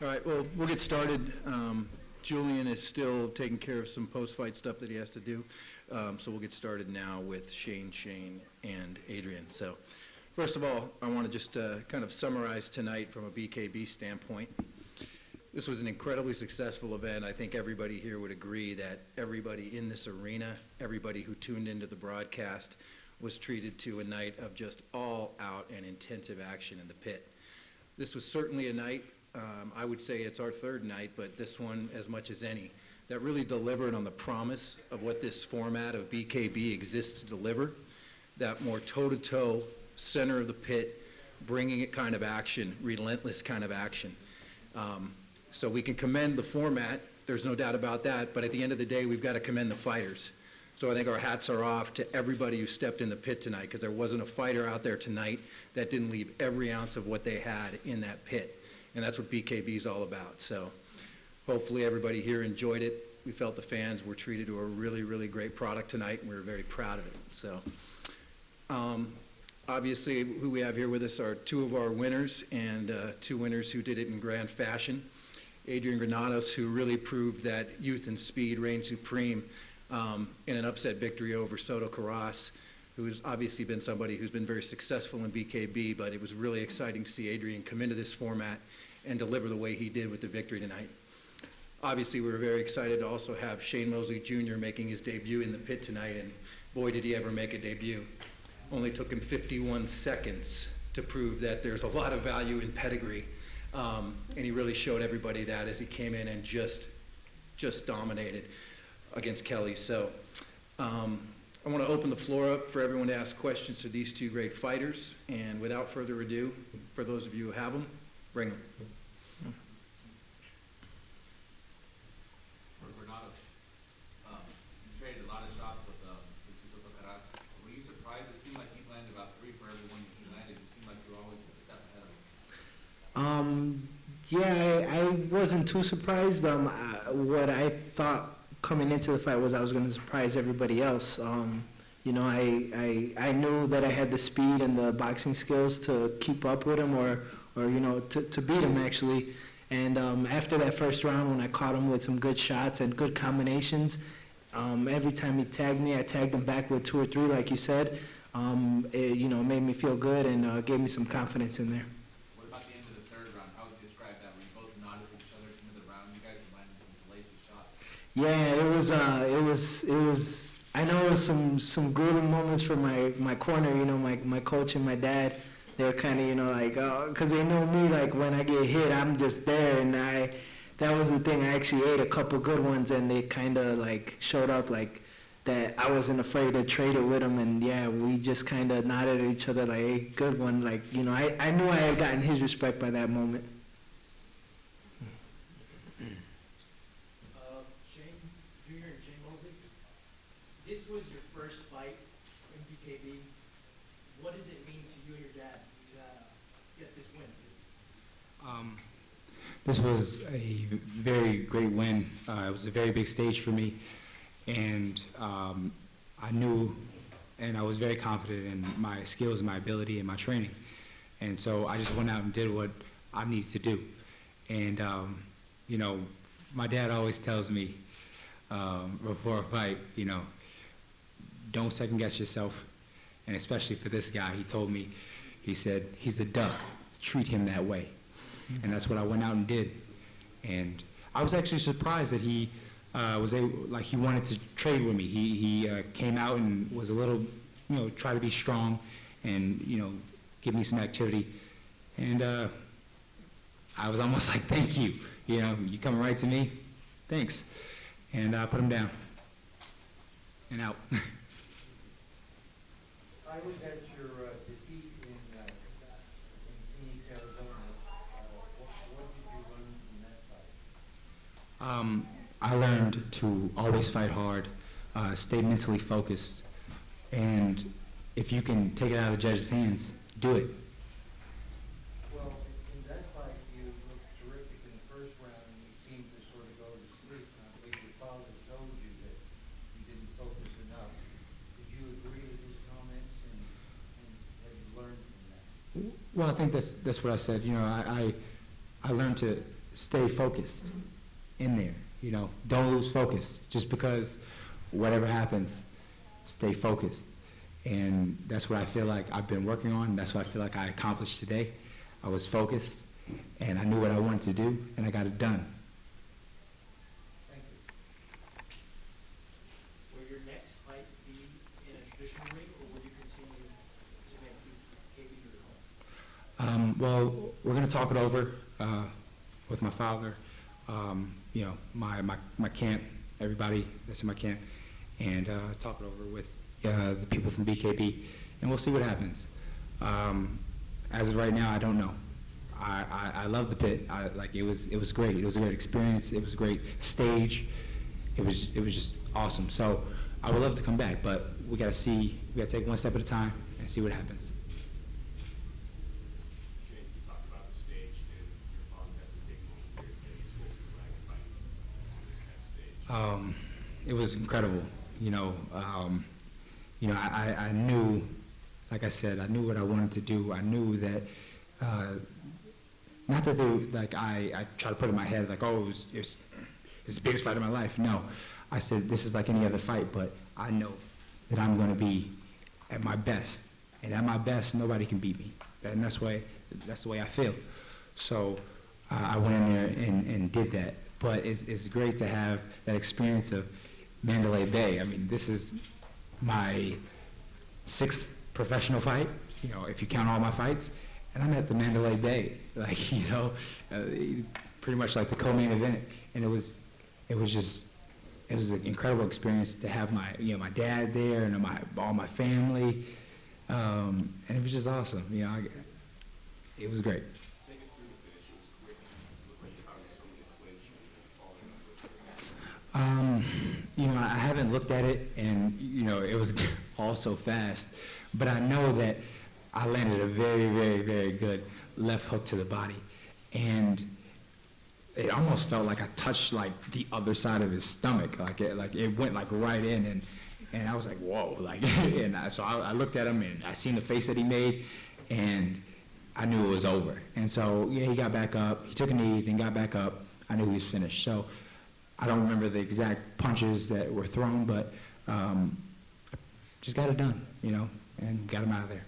All right, well, we'll get started. Julian is still taking care of some post-fight stuff that he has to do, so we'll get started now with Shane, and Adrian. So, first of all, I want to just kind of summarize tonight from a BKB standpoint. This was an incredibly successful event. I think everybody here would agree that everybody in this arena, everybody who tuned into the broadcast, was treated to a night of just all-out and intensive action in the pit. This was certainly a night, I would say it's our third night, but this one as much as any, that really delivered on the promise of what this format of BKB exists to deliver, that more toe-to-toe, center of the pit, bringing it kind of action, relentless kind of action. So we can commend the format, there's no doubt about that, but at the end of the day, we've got to commend the fighters. So I think our hats are off to everybody who stepped in the pit tonight, because there wasn't a fighter out there tonight that didn't leave every ounce of what they had in that pit. And that's what BKB is all about. So hopefully everybody here enjoyed it. We felt the fans were treated to a really, really great product tonight, and we were very proud of it. So obviously who we have here with us are two of our winners, and two winners who did it in grand fashion. Adrian Granados, who really proved that youth and speed reigned supreme in an upset victory over Soto Carras, who has obviously been somebody who's been very successful in BKB, but it was really exciting to see Adrian come into this format and deliver the way he did with the victory tonight. Obviously, we were very excited to also have Shane Mosley Jr. making his debut in the pit tonight, and boy, did he ever make a debut. Only took him 51 seconds to prove that there's a lot of value in pedigree, and he really showed everybody that as he came in and just dominated against Kelly. So I want to open the floor up for everyone to ask questions to these two great fighters. And without further ado, for those of you who have them, bring them. Renato, you traded a lot of shots with Soto Carras. Were you surprised? It seemed like he landed about 3 for every one he landed. It seemed like you were always a step ahead of him. Yeah, I wasn't too surprised. What I thought coming into the fight was I was going to surprise everybody else. You know, I knew that I had the speed and the boxing skills to keep up with him, or you know, to beat him actually. And after that first round, when I caught him with some good shots and good combinations, every time he tagged me, I tagged him back with 2 or 3, like you said. It, you know, made me feel good and gave me some confidence in there. What about the end of the third round? How would you describe that? Were you both nodded at each other at the end of the round? You guys were landing some delicious shots. Yeah, it was. I know it was some grueling moments for my corner. You know, my coach and my dad. They're kind of, you know, like, because they know me. Like when I get hit, I'm just there, and that was the thing. I actually ate a couple good ones, and they kind of like showed up like that. I wasn't afraid to trade it with them, and yeah, we just kind of nodded at each other like, hey, good one. Like, you know, I knew I had gotten his respect by that moment. Shane Jr. and Shane Mosley, this was your first fight in BKB. What does it mean to you and your dad to get this win? This was a very great win. It was a very big stage for me, and I knew and I was very confident in my skills and my ability and my training. And so I just went out and did what I needed to do. And, you know, my dad always tells me before a fight, you know, don't second guess yourself. And especially for this guy, he told me, he said, he's a duck, treat him that way. And that's what I went out and did. And I was actually surprised that he was able, like he wanted to trade with me. He came out and was a little, you know, try to be strong and, you know, give me some activity. And I was almost like, thank you. You know, you coming right to me? Thanks. And I put him down and out. I was at your defeat in Phoenix, Arizona. What did you learn from that fight? I learned to always fight hard, stay mentally focused, and if you can take it out of the judge's hands, do it. Well, in that fight, you looked terrific in the first round, and you seemed to sort of go to sleep. And I believe your father told you that you didn't focus enough. Did you agree with his comments, and have you learned from that? Well, I think that's what I said. You know, I learned to stay focused in there, you know, don't lose focus. Just because whatever happens, stay focused. And that's what I feel like I've been working on. That's what I feel like I accomplished today. I was focused, and I knew what I wanted to do, and I got it done. Thank you. Will your next fight be in a traditional ring, or will you continue to make BKB your home? Well, we're going to talk it over with my father, you know, my camp, everybody that's in my camp, and talk it over with the people from BKB, and we'll see what happens. As of right now, I don't know. I love the pit. It was great. It was a great experience. It was a great stage. It was just awesome. So I would love to come back, but we got to take one step at a time and see what happens. Shane, you talked about the stage, and your father has a big moment here at school flag fighting on this next stage. It was incredible. I knew, like I said, I knew what I wanted to do. I knew that, not that I tried to put in my head like, oh, it's the biggest fight of my life. No, I said this is like any other fight, but I know that I'm going to be at my best, and at my best, nobody can beat me. And that's the way I feel. So I went in there and did that. But it's great to have that experience of Mandalay Bay. I mean, this is my 6th professional fight, if you count all my fights, and I'm at the Mandalay Bay, pretty much like the co-main event, and it was an incredible experience to have my dad there and all my family, and it was just awesome. It was great. Take us through the finish. It was quick. It looked like you found somebody to clinch and falling over. I haven't looked at it, and it was all so fast, but I know that I landed a very, very, very good left hook to the body, and it almost felt like I touched like the other side of his stomach, it went like right in, and I was like, whoa, so I looked at him and I seen the face that he made, and I knew it was over. And so he got back up, he took a knee, then got back up. I knew he was finished. So I don't remember the exact punches that were thrown, but just got it done, and got him out of there.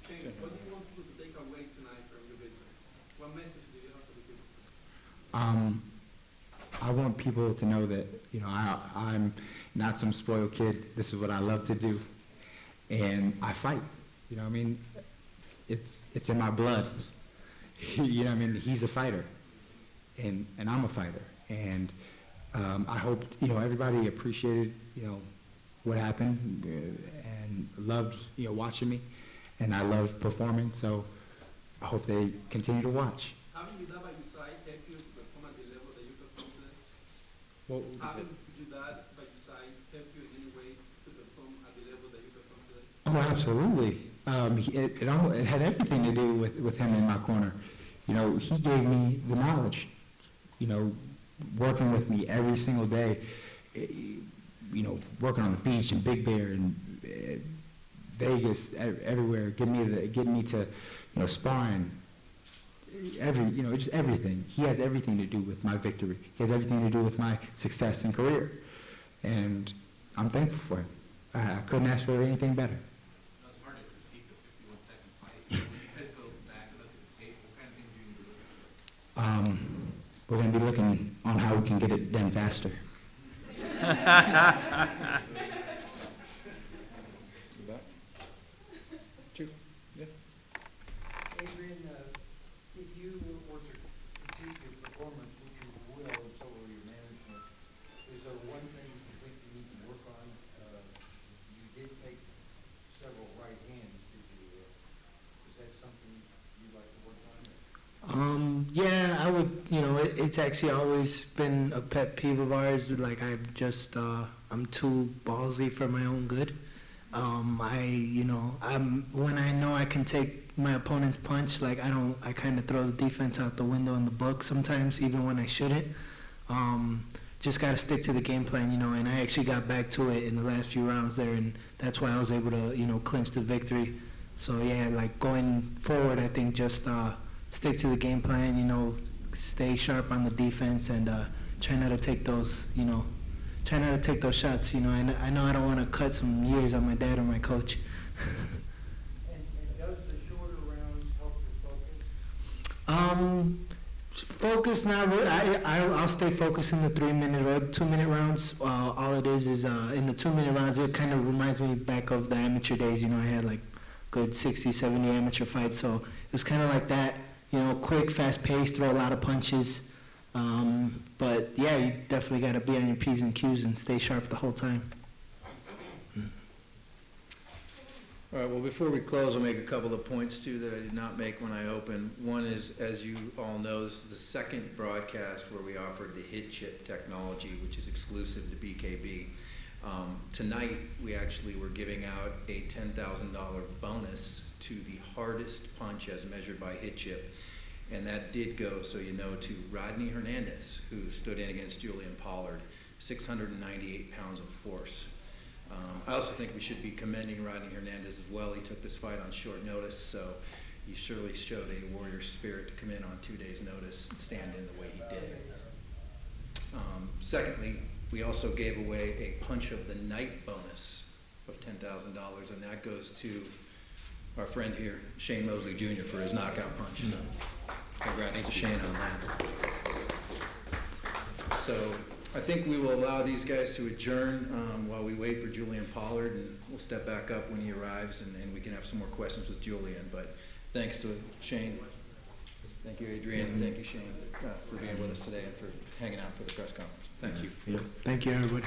Shane, what do you want people to take away tonight from your victory? What message do you have for the people? I want people to know that, I'm not some spoiled kid. This is what I love to do. And I fight, It's in my blood. He's a fighter. And I'm a fighter. And I hope, everybody appreciated, what happened and loved, watching me. And I loved performing, so I hope they continue to watch. Having you that by your side help you to perform at the level that you perform today? What was it? Having you that by your side help you in any way to perform at the level that you perform today? Oh, absolutely. It had everything to do with him in my corner. He gave me the knowledge, working with me every single day, working on the beach in Big Bear and Vegas, everywhere, getting me to, sparring, just everything. He has everything to do with my victory. He has everything to do with my success and career. And I'm thankful for him. I couldn't ask for anything better. It's hard to critique the 51-second fight. When you guys go back and look at the tape, what kind of things do you need to look at? We're going to be looking on how we can get it done faster. Adrian, if you were to critique your performance, which you will, and so will your management, is there one thing you think you need to work on? You did take several right hands, did you? Is that something you'd like to work on? Yeah, I would, it's actually always been a pet peeve of ours. Like, I'm too ballsy for my own good. When I know I can take my opponent's punch, I kind of throw the defense out the window in the book sometimes, even when I shouldn't. Just got to stick to the game plan, and I actually got back to it in the last few rounds there, and that's why I was able to, clinch the victory. So, yeah, going forward, I think just stick to the game plan, stay sharp on the defense and try not to take those, try not to take those shots. I know I don't want to cut some years on my dad or my coach. And does the shorter rounds help your focus? Focus, not really. I'll stay focused in the 3-minute or 2-minute rounds. All it is in the 2-minute rounds, it kind of reminds me back of the amateur days. I had like good 60, 70 amateur fights, so it was kind of like that. Quick, fast-paced, throw a lot of punches. But yeah, you definitely got to be on your P's and Q's and stay sharp the whole time. All right, well, before we close, I'll make a couple of points, too, that I did not make when I opened. One is, as you all know, this is the second broadcast where we offered the hit chip technology, which is exclusive to BKB. Tonight, we actually were giving out a $10,000 bonus to the hardest punch as measured by hit chip. And that did go, so you know, to Rodney Hernandez, who stood in against Julian Pollard, 698 pounds of force. I also think we should be commending Rodney Hernandez as well. He took this fight on short notice, so he surely showed a warrior spirit to come in on 2 days' notice and stand in the way he did. Secondly, we also gave away a Punch of the Night bonus of $10,000, and that goes to our friend here, Shane Mosley Jr., for his knockout punch. So congrats to Shane on that. So I think we will allow these guys to adjourn while we wait for Julian Pollard, and we'll step back up when he arrives, and we can have some more questions with Julian. But thanks to Shane. Thank you, Adrian. And thank you, Shane, for being with us today and for hanging out for the press conference. Thanks you. Thank you, everybody.